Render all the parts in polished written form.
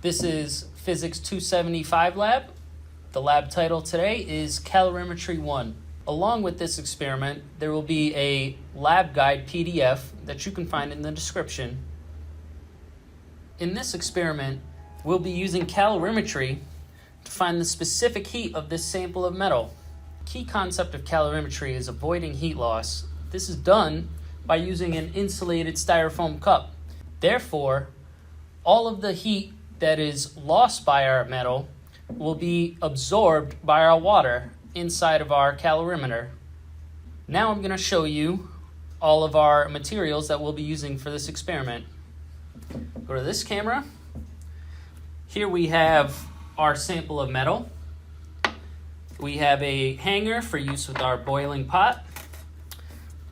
This is Physics 275 lab. The lab title today is Calorimetry 1. Along with this experiment, there will be a lab guide PDF that you can find in the description. In this experiment, we'll be using calorimetry to find the specific heat of this sample of metal. Key concept of calorimetry is avoiding heat loss. This is done by using an insulated styrofoam cup. Therefore, all of the heat that is lost by our metal will be absorbed by our water inside of our calorimeter. Now I'm going to show you all of our materials that we'll be using for this experiment. Go to this camera. Here we have our sample of metal. We have a hanger for use with our boiling pot,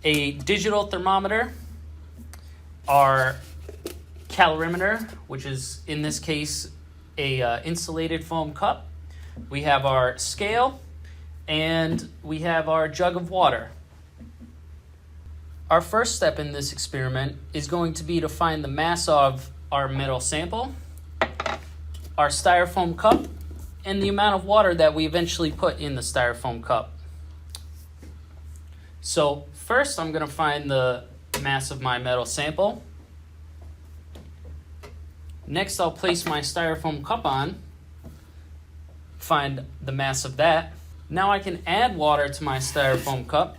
a digital thermometer, our calorimeter, which is in this case a insulated foam cup. We have our scale, and we have our jug of water. Our first step in this experiment is going to be to find the mass of our metal sample, our styrofoam cup, and the amount of water that we eventually put in the styrofoam cup. So first I'm going to find the mass of my metal sample. Next I'll place my styrofoam cup on, find the mass of that. Now I can add water to my styrofoam cup.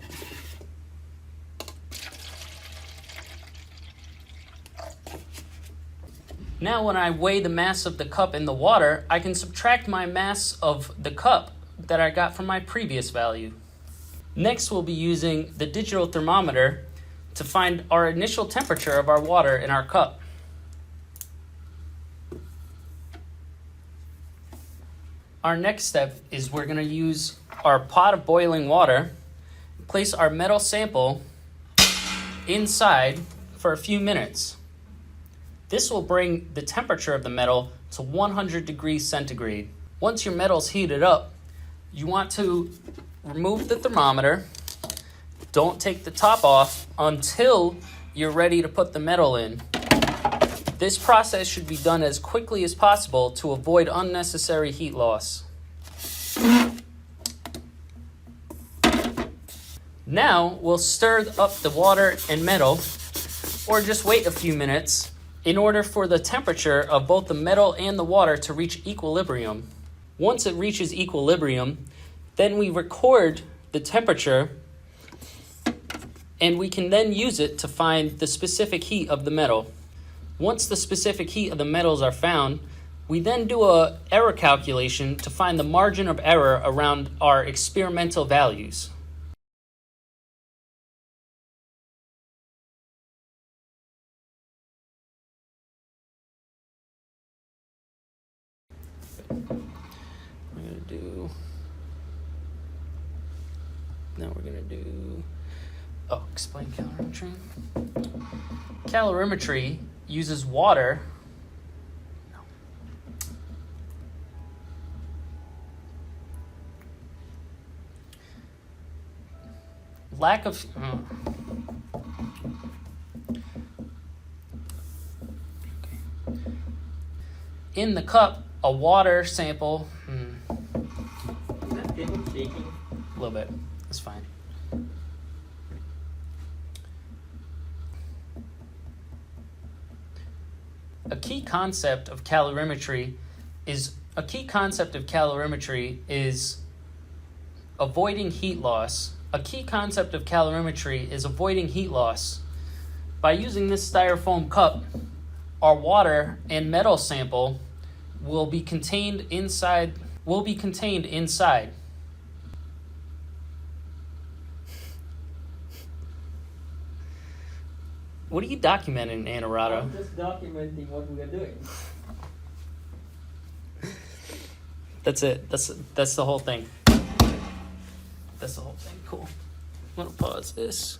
Now when I weigh the mass of the cup in the water, I can subtract my mass of the cup that I got from my previous value. Next we'll be using the digital thermometer to find our initial temperature of our water in our cup. Our next step is we're going to use our pot of boiling water, place our metal sample inside for a few minutes. This will bring the temperature of the metal to 100 degrees centigrade. Once your metal's heated up, you want to remove the thermometer. Don't take the top off until you're ready to put the metal in. This process should be done as quickly as possible to avoid unnecessary heat loss. Now we'll stir up the water and metal, or just wait a few minutes in order for the temperature of both the metal and the water to reach equilibrium. Once it reaches equilibrium, then we record the temperature, and we can then use it to find the specific heat of the metal. Once the specific heat of the metals are found, we then do an error calculation to find the margin of error around our experimental values. We're going to do, explain calorimetry. Calorimetry uses water. Lack of... In the cup, a water sample... Is that table shaking? A little bit. That's fine. A key concept of calorimetry is avoiding heat loss. A key concept of calorimetry is avoiding heat loss. By using this styrofoam cup, our water and metal sample will be contained inside. What are you documenting, Anuradha? I'm just documenting what we are doing. That's it. That's the whole thing. That's the whole thing. Cool. I'm gonna pause this.